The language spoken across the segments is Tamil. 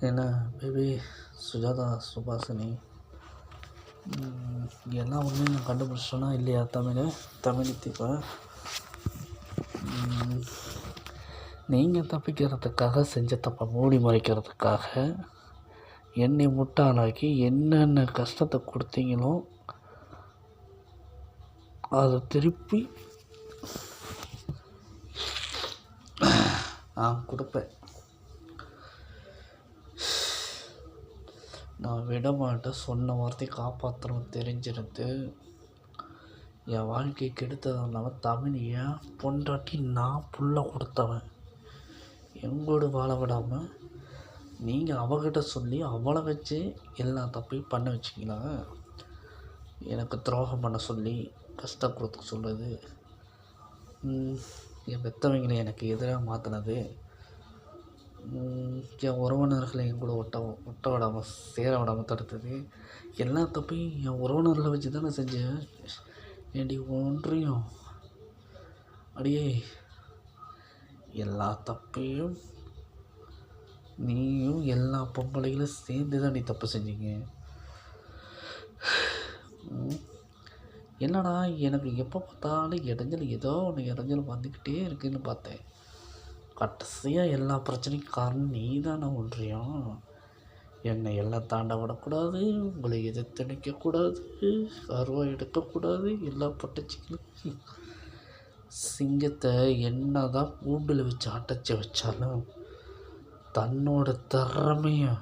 என்ன பேபி சுஜாதா சுபாஷினி எல்லா உண்மையும் நான் கண்டுபிடிச்சோன்னா இல்லையா? தமிழ் தீபா, நீங்கள் தப்பிக்கிறதுக்காக செஞ்ச தப்பை மூடி மறைக்கிறதுக்காக என்னை முட்டாளாக்கி என்னென்ன கஷ்டத்தை கொடுத்தீங்களோ அதை திருப்பி நான் கொடுப்பேன். நான் விட மாட்டேன். சொன்ன வார்த்தை காப்பாற்றணும் தெரிஞ்சிருந்து என் வாழ்க்கை கெடுத்ததும் இல்லாமல் தமிழ் ஏன் பொண்டாட்டி நான் புள்ள கொடுத்தவன் எங்கூட வாழ விடாமல் நீங்கள் அவகிட்ட சொல்லி அவளை வச்சு எல்லா தப்பையும் பண்ண வச்சிங்களா? எனக்கு துரோகம் பண்ண சொல்லி கஷ்டம் கொடுத்து சொல்லுது, என் பெற்றவங்களை எனக்கு எதிராக மாற்றினது, என் உறவினர்களை என் கூட ஒட்ட விடாமல் சேர விடாமல் தடுத்தது, எல்லா தப்பையும் என் உறவினர்களை வச்சு தானே செஞ்சேன். ஏண்டி ஒன்றையும் அடியே எல்லா தப்பையும் நீயும் எல்லா பொம்பளைகளும் சேர்ந்து தான் நீ தப்பு செஞ்சீங்க. என்னடா எனக்கு எப்போ பார்த்தாலும் இடைஞ்சல் ஏதோ ஒன்று இடைஞ்சல் வந்துக்கிட்டே இருக்குதுன்னு பார்த்தேன். கடைசியாக எல்லா பிரச்சனைக்கும் காரணம் நீ தானே ஒன்றியம். என்னை எல்லாம் தாண்ட விடக்கூடாது, உங்களை எதிர்த்து நிற்கக்கூடாது, அருவா எடுக்கக்கூடாது, எல்லா பட்டச்சிங்களும் சிங்கத்தை என்ன தான் கூண்டில் வச்சு அடைச்சி வச்சாலும் தன்னோட திறமையை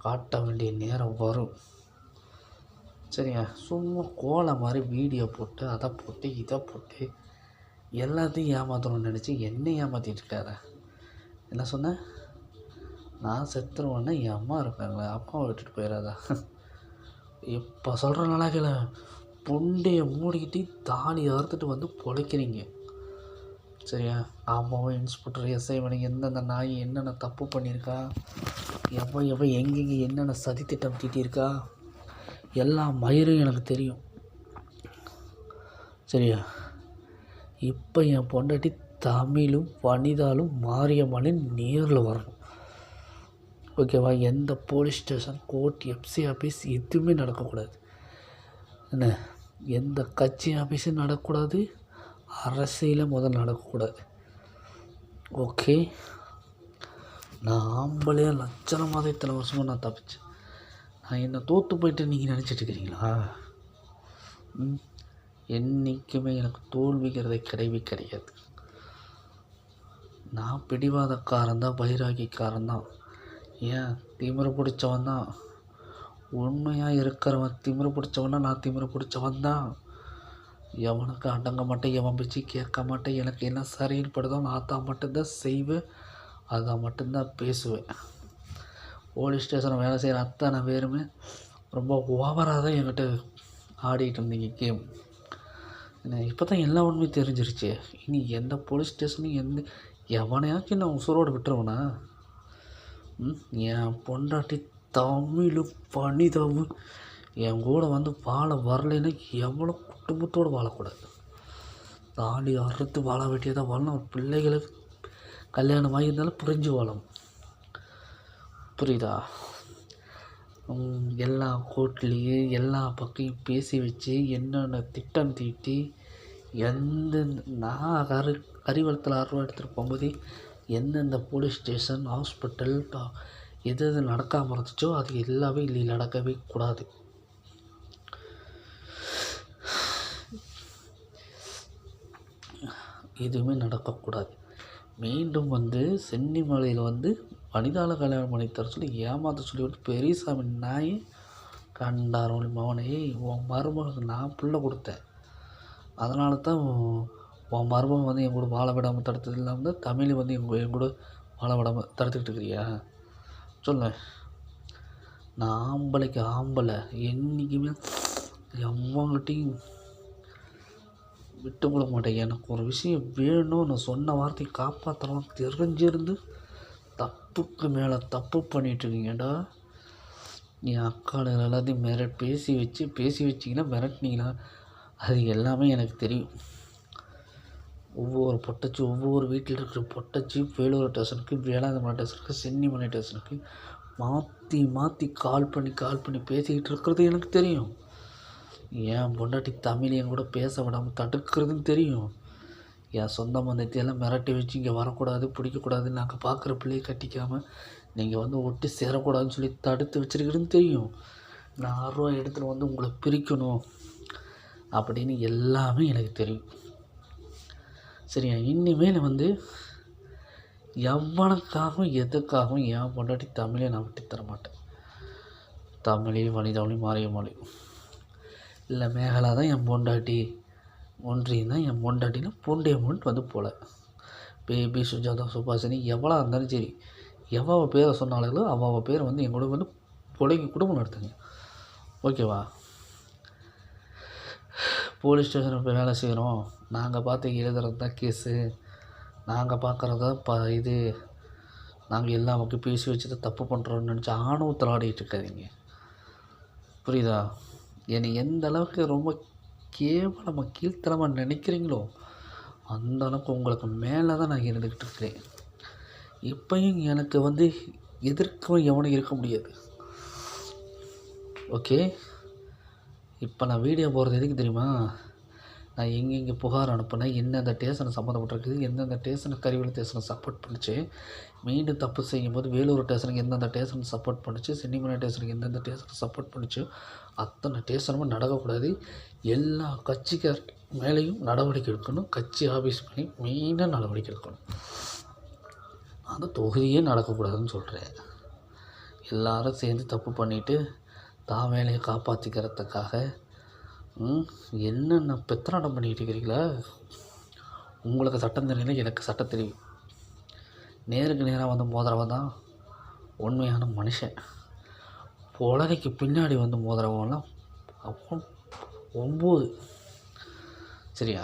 காட்ட வேண்டிய நேரம் வரும். சரியா? சும்மா கோலை மாதிரி வீடியோ போட்டு அதை போட்டு இதை போட்டு எல்லாத்தையும் ஏமாற்றணும்னு நினச்சி என்னை ஏமாற்றிட்டு இருக்காத. என்ன சொன்ன? நான் செத்துருவேன்னா என் அம்மா இருக்காங்களே, அம்மாவை விட்டுட்டு போயிடாதா? இப்போ சொல்கிற நாளாகல புண்டையை மூடிக்கிட்டு தாலி அறுத்துட்டு வந்து பொழைக்கிறீங்க. சரியா? அம்மாவும் இன்ஸ்பெக்டர் எஸ்ஐ மணிக்கு எந்தெந்த நாய் என்னென்ன தப்பு பண்ணியிருக்கா, எவன் எங்கெங்கே என்னென்ன சதி திட்டம் தீட்டியிருக்கா எல்லா மயிரும் எனக்கு தெரியும். சரியா? இப்போ என் பொண்டாட்டி தமிழும் வனிதாலும் மாரியம்மனின் நேரில் வரணும். ஓகேவா? எந்த police station, court, FC office எதுவுமே நடக்கக்கூடாது. என்ன, எந்த கட்சி ஆஃபீஸும் நடக்கக்கூடாது, அரசியலும் முதல் நடக்கக்கூடாது. ஓகே? நான் ஆம்பளையா லட்சணமாக இத்தனை வருஷமாக நான் தப்பிச்சேன். நான் என்ன தோற்று போயிட்டு நீங்கள் நினச்சிட்டு இருக்கிறீங்களா? என்றைக்குமே எனக்கு தோல்விங்கிறதே கிடையாது. நான் பிடிவாதக்காரன் தான், வைராகிக்காரன் தான். ஏன் திமிரு பிடிச்சவன் தான். உண்மையாக இருக்கிறவன் திமிரு பிடிச்சவனா, நான் திமிரு பிடிச்சவன் தான். எவனுக்கு அடங்க மாட்டேன், எவன் பேச்சு கேட்க மாட்டேன். எனக்கு என்ன சரின்னு படுதோ நான் தான் மட்டும்தான் செய்வேன், அதை மட்டும்தான் பேசுவேன். போலீஸ் ஸ்டேஷனில் வேலை செய்கிற அத்தனை பேருமே ரொம்ப ஓவராக தான் என்கிட்ட ஆடிக்கிட்டு இருந்தீங்க கேம். இப்போ தான் எல்லா உண்மையும் தெரிஞ்சிருச்சு. இனி எந்த போலீஸ் ஸ்டேஷனையும் எவனையாச்சும் நான் உசுரோடு விட்டுருவேனா? என் பொண்டாட்டி தமிழும் வனிதாவும் என் கூட வந்து வாழ வரலைன்னா எவ்வளோ குடும்பத்தோடு வாழக்கூடாது. தாலி அறுத்து வாழ வேண்டியதாக வாழணும். பிள்ளைகளுக்கு கல்யாணம் ஆகியிருந்தாலும் புரிஞ்சு வாழணும். புரியுதா? எல்லா கோர்ட்லேயும் எல்லா பக்கையும் பேசி வச்சு என்னென்ன திட்டம் தீட்டி நான் கரிவளத்தில் அருவா எடுத்துகிட்டு போகும்போது எந்தெந்த போலீஸ் ஸ்டேஷன், ஹாஸ்பிட்டல் எது நடக்காமல் இருந்துச்சோ அது எல்லாமே இல்லை, நடக்கவே கூடாது. எதுவுமே நடக்கக்கூடாது. மீண்டும் வந்து சென்னிமலையில் வந்து வனிதால கல்யாணம் பண்ணி தர சொல்லி ஏமாற்ற சொல்லி விட்டு பெரியசாமி நாய் கண்டாரோலி மவனை உன் மருமகனுக்கு நான் பிள்ளை கொடுத்தேன். அதனால தான் உன் மருமகன் வந்து என் கூட வாழ விடாமல் தடுத்தது இல்லாமல் தான் தமிழ் வந்து என் கூட வாழ விடாமல் தடுத்துக்கிட்டு இருக்கிறியா? சொல்ல, நான் ஆம்பளைக்கு ஆம்பளை என்றைக்குமே எவ்வளோட்டையும் விட்டு கொள்ள மாட்டேன். எனக்கு ஒரு விஷயம் வேணும், நான் சொன்ன வார்த்தையை காப்பாற்றலாம் தெரிஞ்சிருந்து தப்புக்கு மேலே தப்பு பண்ணிகிட்ருக்கீங்கடா. என் அக்காளுகள் எல்லாத்தையும் பேசி வச்சிங்கன்னா மிரட்டினீங்கன்னா அது எல்லாமே எனக்கு தெரியும். ஒவ்வொரு பொட்டச்சி ஒவ்வொரு வீட்டில் இருக்கிற பொட்டச்சி வேலூர் ஸ்டேஷனுக்கு, வேளாங்கண்ணி ஸ்டேஷனுக்கு, சென்னிமலை ஸ்டேஷனுக்கு மாற்றி மாற்றி கால் பண்ணி பேசிக்கிட்டு இருக்கிறது எனக்கு தெரியும். என் பொண்டாட்டி தமிழ் என் கூட பேச விடாமல் தடுக்கிறதுன்னு தெரியும். என் சொந்த பந்தத்தையெல்லாம் மிரட்டி வச்சு இங்கே வரக்கூடாது, பிடிக்கக்கூடாது, நாங்கள் பார்க்குற பிள்ளையை கட்டிக்காமல் நீங்கள் வந்து ஒட்டி சேரக்கூடாதுன்னு சொல்லி தடுத்து வச்சுருக்குதுன்னு தெரியும். நான் 6 ரூபா எடுத்துகிட்டு வந்து உங்களை பிரிக்கணும் அப்படின்னு எல்லாமே எனக்கு தெரியும். சரியா? இனிமேல் வந்து எவனுக்காகவும் எதுக்காகவும் என் பொண்டாட்டி தமிழை நான் விட்டு தர மாட்டேன். தமிழ், வனிதாவளி, மாரியம்மாளி இல்லை மேகலா தான் என் பொண்டாட்டி, ஒன்றியம் தான் என் பொண்டாட்டின்னு பொண்டியம்மன் வந்து போல. பேபி, சுஜாதா, சுபாஷினி எவ்வளோ இருந்தாலும் சரி, எவ்வளோ பேரை சொன்னாலும் அவ்வளோ பேர் வந்து எங்களோட வந்து பிள்ளைக்கு குடும்பம் நடத்துங்க. ஓகேவா? போலீஸ் ஸ்டேஷனில் போய் வேலை செய்கிறோம், நாங்கள் பார்த்து எழுதுறது தான் கேஸு, நாங்கள் பார்க்குறது தான் இது, நாங்கள் எல்லா மக்களும் பேசி வச்சு தான் தப்பு பண்ணுறோன்னு நினச்சி ஆணவத்தில் ஆடிக்கிட்டு இருக்காதீங்க. புரியுதா? என்னை எந்த அளவுக்கு ரொம்ப கேவலமாக கீழ்த்தரமாக நினைக்கிறீங்களோ அந்த அளவுக்கு உங்களுக்கு மேலே தான் நான் இருந்துக்கிட்டு இருக்கிறேன். இப்போயும் எனக்கு வந்து எதிர்க்கவும் எவனும் இருக்க முடியாது. ஓகே? இப்போ நான் வீடியோ போடுறது எதுக்கு தெரியுமா? நான் எங்கெங்கே புகார் அனுப்புனேன், எந்தெந்த ஸ்டேஷனை சம்மந்தப்பட்டிருக்குது, எந்தெந்த ஸ்டேஷனுக்கு கறிவேலு ஸ்டேஷனை சப்போர்ட் பண்ணிச்சு, மீண்டும் தப்பு செய்யும்போது வேலூர் ஸ்டேஷனுக்கு எந்தெந்த ஸ்டேஷன் சப்போர்ட் பண்ணிச்சு, சென்னிமலை ஸ்டேஷனுக்கு எந்தெந்த ஸ்டேஷன் சப்போர்ட் பண்ணிச்சு, அத்தனை ஸ்டேஷனும் நடக்கக்கூடாது. எல்லா கட்சிக்கார் மேலேயும் நடவடிக்கை எடுக்கணும். கட்சி ஆஃபீஸ் பண்ணி மெயினாக நடவடிக்கை எடுக்கணும். அந்த தொகுதியே நடக்கக்கூடாதுன்னு சொல்கிறேன். எல்லாரும் சேர்ந்து தப்பு பண்ணிவிட்டு தான் வேலையை காப்பாற்றிக்கிறதுக்காக என்னென்ன பெத்தனாட்டம் பண்ணிக்கிட்டு இருக்கிறீங்களா? உங்களுக்கு சட்டம் தெரியல, எனக்கு சட்டம் தெரியும். நேருக்கு நேராக வந்து மோதுறவன் தான் உண்மையான மனுஷன். உலகைக்கு பின்னாடி வந்து மோதுறவன்லாம் அப்போ 9. சரியா?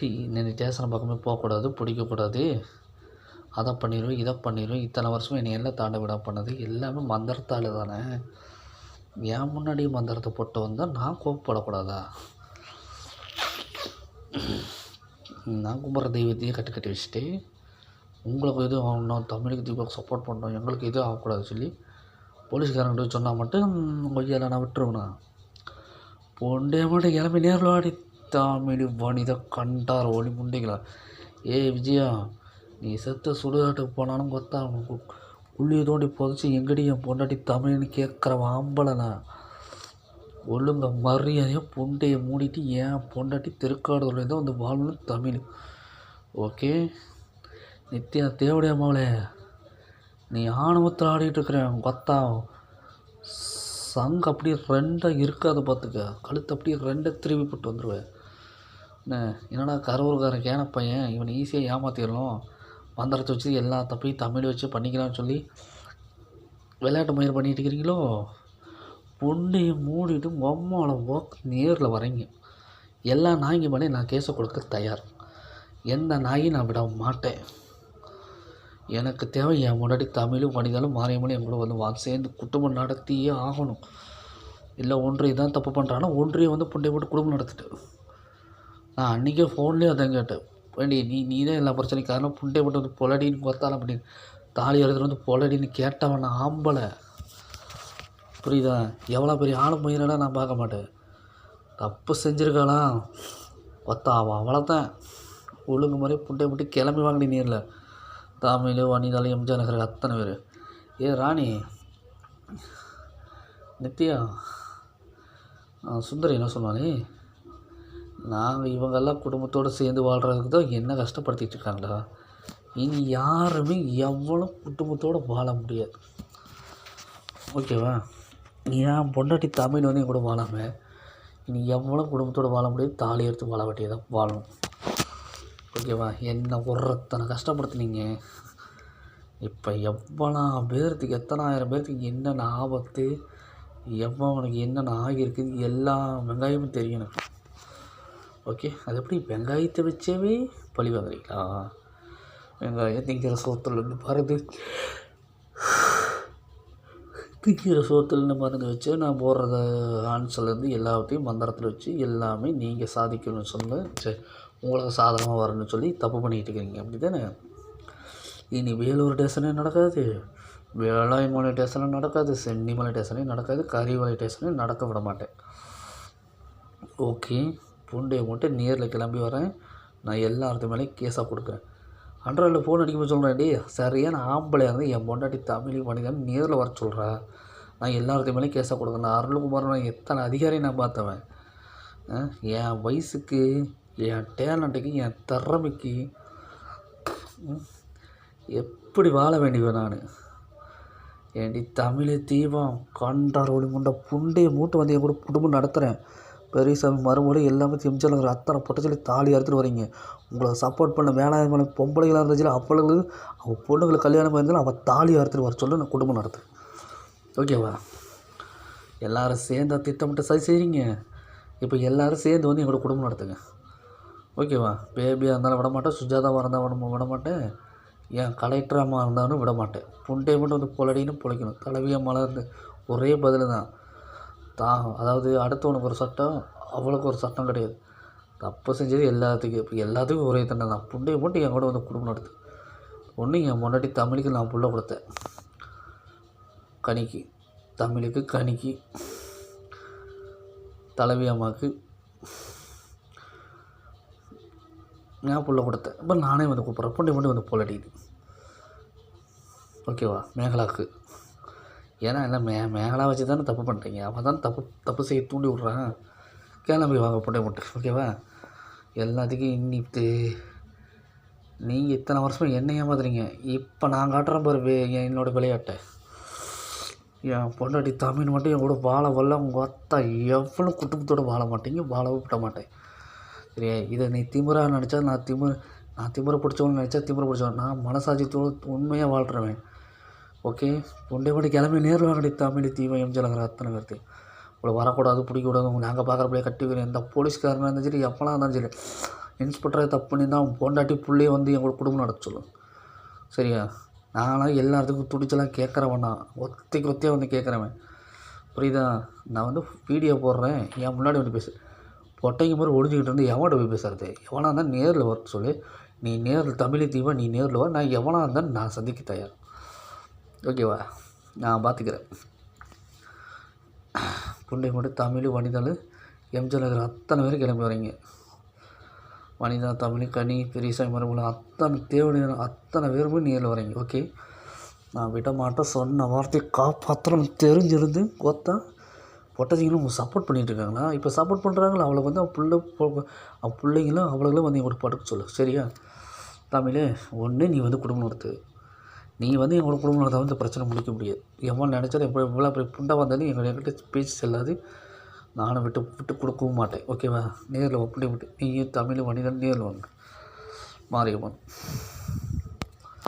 இந்த ஸ்டேஷனை பக்கமே போகக்கூடாது, பிடிக்கக்கூடாது, அதை பண்ணிடுவேன், இதை பண்ணிடுவேன், இத்தனை வருஷம் என்னை எல்லாம் தாண்ட விட பண்ணது எல்லாமே மந்திரத்தால் தானே. என் முன்னாடி மந்திரத்தை போட்டு வந்தால் நான் கோப்பப்படக்கூடாதா? நான் கும்பிட்ற தெய்வத்தையே கட்டி வச்சுட்டு உங்களுக்கு எதுவும் ஆகணும், தமிழுக்கு தீபம் சப்போர்ட் பண்ணணும், எங்களுக்கு எதுவும் ஆகக்கூடாது சொல்லி போலீஸ்காரங்கிட்ட சொன்னால் மட்டும் கொய்யால நான் விட்டுருவேண்ணா. பொண்டே மட்டும் கிளம்பி நேரில் ஆடி தமிழ் வனிதை கண்டார் ஒளி முண்டிங்களா? விஜயா, நீ செத்த சுடுகாட்டுக்கு போனாலும் கொத்தா உள்ளே தோண்டி புதைச்சி எங்கடி என் பொண்டாட்டி தமிழ்னு கேட்குற ஆம்பளைண்ணா. ஒழுங்க மரியாதையாக பொண்டையை மூடிட்டு ஏன் பொண்டாட்டி திருக்காடுதோட தான் வந்து வாழணும் தமிழ். ஓகே? நித்யா தேவடையாமாவளே, நீ ஆணவத்தில் ஆடிட்டு இருக்கிறேன் கொத்தா. சங்கு அப்படியே 2 இருக்காது பார்த்துக்க, கழுத்து அப்படியே 2 திருவி போட்டு வந்துடுவேன். என்னடா கரூர்காரன் கேன பையன், இவனை ஈஸியாக ஏமாற்றிடலாம், மந்திரத்தை வச்சு எல்லா தப்பையும் தமிழ் வச்சு பண்ணிக்கலாம்னு சொல்லி விளையாட்டு முயற்சி பண்ணிகிட்டு இருக்கிறீங்களோ? பொண்ணையை மூடிட்டு அம்மாவை நேரில் வரீங்க. எல்லா நாய்ங்க மேலே நான் கேஸை கொடுக்க தயார். எந்த நாயும் நான் விட மாட்டேன். எனக்கு தேவை என் முன்னாடி தமிழும் வணிதாலும் மாரியம்மனும் என் கூட வந்து சேர்ந்து குடும்பம் நடத்தியே ஆகணும். இல்லை ஒன்றியம் தான் தப்பு பண்ணுறான்னா ஒன்றியம் வந்து பொண்டையை போட்டு குடும்பம் நடத்திட்டு. நான் அன்றைக்கே ஃபோன்லேயே அதான் கேட்டேன், வேண்டி நீ தான் எல்லா பிரச்சனையும் காரணம், புண்டையை போட்டு வந்து பொலடின்னு கொத்தாலும் அப்படின்னு தாலி எடுத்துகிட்டு வந்து பொலடின்னு கேட்டவன் நான் ஆம்பளை. புரியுதா? எவ்வளோ பெரிய ஆளு முயலாம் நான் பார்க்க மாட்டேன். தப்பு செஞ்சுருக்கலாம் கொத்தா அவள் அவ்வளோதான். ஒழுங்கு மாதிரி புண்டையை போட்டு கிளம்பி வாங்கடி நேரில். தமிழ், வனிதாலி, எம்ஜிஆர் நகர் அத்தனை பேர். ராணி, நித்யா, சுந்தரி என்ன சொன்னாலே, நாங்கள் இவங்கெல்லாம் குடும்பத்தோடு சேர்ந்து வாழ்கிறதுக்கு தான் என்ன கஷ்டப்படுத்திகிட்டு இருக்காங்களா? இனி யாருமே எவ்வளோ குடும்பத்தோடு வாழ முடியாது. ஓகேவா? என் பொண்டாட்டி தமிழ் வந்து என் கூட வாழாமல் இனி எவ்வளோ குடும்பத்தோடு வாழ முடியாது, தாலி எடுத்து வாழ வேண்டியதான் வாழணும். ஓகேவா? என்ன ஒருத்தனை கஷ்டப்படுத்துனீங்க. இப்போ எவ்வளோ பேர்த்துக்கு, எத்தனாயிரம் பேர்த்துக்கு என்னென்ன ஆபத்து, எவ்வளோனுக்கு என்னென்ன ஆகியிருக்குது எல்லா வெங்காயமும் தெரியும் எனக்கு. ஓகே? அது எப்படி வெங்காயத்தை வச்சவே பழி வாங்குறீங்களா? வெங்காயம் திங்கிற சோத்துலேருந்து பாருது திக்கிற சோத்துலன்னு மருந்து வச்சு நான் போடுறத ஆன்சர்லேருந்து எல்லாத்தையும் மந்திரத்தில் வச்சு எல்லாமே நீங்கள் சாதிக்கணும்னு சொல்ல சரி உங்களுக்கு சாதகமாக வரணும்னு சொல்லி தப்பு பண்ணிக்கிட்டு இருக்கிறீங்க அப்படி தானே. இனி வேலூர் ஸ்டேஷனே நடக்காது, வேளாய்மலை ஸ்டேஷனும் நடக்காது, சென்னிமலை ஸ்டேஷனையும் நடக்காது, கரிமலை ஸ்டேஷனையும் நடக்க விட மாட்டேன். ஓகே, பூண்டையை மட்டும் நேரில் கிளம்பி வரேன். நான் எல்லாத்து மேலேயும் கேஸாக கொடுக்குறேன். அன்றாவில் ஃபோன் அடிக்கும்போது சொல்கிறேன், டே சரியான ஆம்பளையாக இருந்து என் பொண்டாட்டி தமிழ் மனிதன் நேரில் வர சொல்கிறா, நான் எல்லாத்தையும் மேலேயும் கேஸாக கொடுக்குறேன். நான் அருள்குமார் நான் எத்தனை அதிகாரியும் நான் பார்த்தவன். என் வயசுக்கு, என் டேலண்ட்டுக்கு, என் திறமைக்கு எப்படி வாழ வேண்டியவன் நான். ஏண்டி தமிழ் தீபம் கண்டார் ஒளி முண்டை புண்டையை மூட்டை வந்து என் கூட குடும்பம் நடத்துகிறேன். பெரியசாமி மறுமொழி எல்லாமே திமிச்சலுங்கிற அத்தனை பொட்டை சொல்லி தாலி அறுத்துட்டு வரீங்க. உங்களை சப்போர்ட் பண்ண வேளாண்மை பொம்பளைகளாக இருந்துச்சு, அவளுக்கு அவள் பொண்ணுங்களை கல்யாணம் பண்ணியிருந்தாலும் அவள் தாலி அறுத்துட்டு வர சொல்ல நான் குடும்பம் நடத்துகிறேன். ஓகேவா? எல்லோரும் சேர்ந்து திட்டமிட்டு சரி செய்கிறீங்க. இப்போ எல்லோரும் சேர்ந்து வந்து எங்களோட குடும்பம் நடத்துங்க. ஓகேவா? பேபியாக இருந்தாலும் விட மாட்டேன், சுஜாதாவாக இருந்தாலும் விட மாட்டேன், என் கலெக்டராக இருந்தாலும் விட மாட்டேன். புண்டையை மட்டும் வந்து பொலடின்னு பொழைக்கணும். தலைவியாக மலர்ந்து ஒரே பதில் தான். அதாவது அடுத்தவனுக்கு ஒரு சட்டம், அவளுக்கு ஒரு சட்டம் கிடையாது. தப்பு செஞ்சது எல்லாத்துக்கும். இப்போ எல்லாத்துக்கும் ஒரே தண்டனை தான். புண்டையை மட்டும் என் கூட வந்து குடும்பம் நடத்து. ஒன்று என் முன்னாடி தமிழுக்கு நான் புள்ள கொடுத்தேன், கணிக்கு, தமிழுக்கு கணிக்கு, தலைவி அம்மாவுக்கு நான் புள்ள கொடுத்தேன். இப்போ நானே வந்து கூப்பிட்றேன், புண்டை மட்டும் வந்து பொலடிது. ஓகேவா? மேகலாவுக்கு ஏன்னா என்ன மேகலா வச்சு தானே தப்பு பண்ணுறீங்க. அவன் தான் தப்பு செய்ய தூண்டி விட்றான். கிளம்பி வாங்க புண்டை மட்டும். ஓகேவா? எல்லாத்துக்கும் இன்னிட்டு நீங்கள் இத்தனை வருஷமாக என்ன ஏமாத்துறீங்க. இப்போ நான் காட்டுறேன் பாரு என்னோடய விளையாட்டை. என் பொண்டாட்டி தமிழ் மட்டும் என் கூட வாழ வரல. உங்கள் அத்தா எவ்வளோ குடும்பத்தோடு வாழ மாட்டீங்க, வாழவும் விட மாட்டேன். சரியா? இதை நீ திமிராக நினச்சா நான் திமிரை பிடிச்சவன்னு நினச்சா திமிரை பிடிச்சவன். நான் மனசாட்சியத்தோடு உண்மையாக வாழ்கிறவன். ஓகே, புண்டை மட்டும் கிளம்பி நேரில் வாங்கடி தமிழ் தீவம் எம்ஜிஆர் அத்தனை பேர்த்து. உங்களை வரக்கூடாது, பிடிக்கக்கூடாது, உங்களை நாங்கள் பார்க்குறப்படியே கட்டிக்கிறேன். எந்த போலீஸ்காரனாக இருந்தாலும் சரி, எப்போலாம் இருந்தாலும் சரி, இன்ஸ்பெக்டரை தப்பு பண்ணி தான் பொண்டாட்டி பிள்ளையை வந்து எங்களோட குடும்பம் நடத்த சொல்லும். சரியா? நான்லாம் எல்லாத்துக்கும் துடிச்செல்லாம் கேட்குறவன் தான், ஒத்தையாக வந்து கேட்குறவன். புரியுதா? நான் வந்து வீடியோ போடுறேன், என் முன்னாடி வந்து பேசு. பொட்டைங்க மாதிரி ஒழிஞ்சிக்கிட்டு இருந்து எவன்கிட்ட போய் பேசுறது? எவனாக இருந்தால் நேரில் வர சொல்லு. நீ நேரில் தமிழ் தீவா, நீ நேரில் வா. நான் எவனாக இருந்தாலும் நான் சந்திக்க தயார். ஓகேவா? நான் பார்த்துக்கிறேன். புண்டை மட்டும் தமிழ் வனிதாள் எம்ஜிஆர் நகர் அத்தனை பேரும் கிளம்பி வரீங்க. வனிதா, தமிழ், கனி, பெரியசாமி மரபுல அத்தனை தேவையான அத்தனை பேருமே நேரில் வரீங்க. ஓகே, நான் விட மாட்டேன். சொன்ன வார்த்தையை காப்பாற்றணும் தெரிஞ்சிருந்து கொத்தா பொட்டச்சிங்களும் அவங்க சப்போர்ட் பண்ணிகிட்டு இருக்காங்களா? இப்போ சப்போர்ட் பண்ணுறாங்களா? அவளை வந்து அவள் பிள்ளைங்களும் அவளுங்களும் வந்து எங்களோட படுக்க சொல்லு. சரியா? தமிழ் ஒன்று நீ வந்து குடும்பம் நடத்து. நீ வந்து எங்களோட குடும்பம் நடத்த வந்து பிரச்சனை முடிக்க முடியாது. எவ்வளோ நினச்சாலும் எப்போ இவ்வளோ அப்படி புண்டை வந்தாலும் எங்கள்கிட்ட பேச்சு செல்லாது. நானும் விட்டு கொடுக்கவும் மாட்டேன். ஓகேவா? நேரில் புண்டை விட்டு நீயும் தமிழ் வணிகன் நேரில் வாங்க. மாரியம்மன்.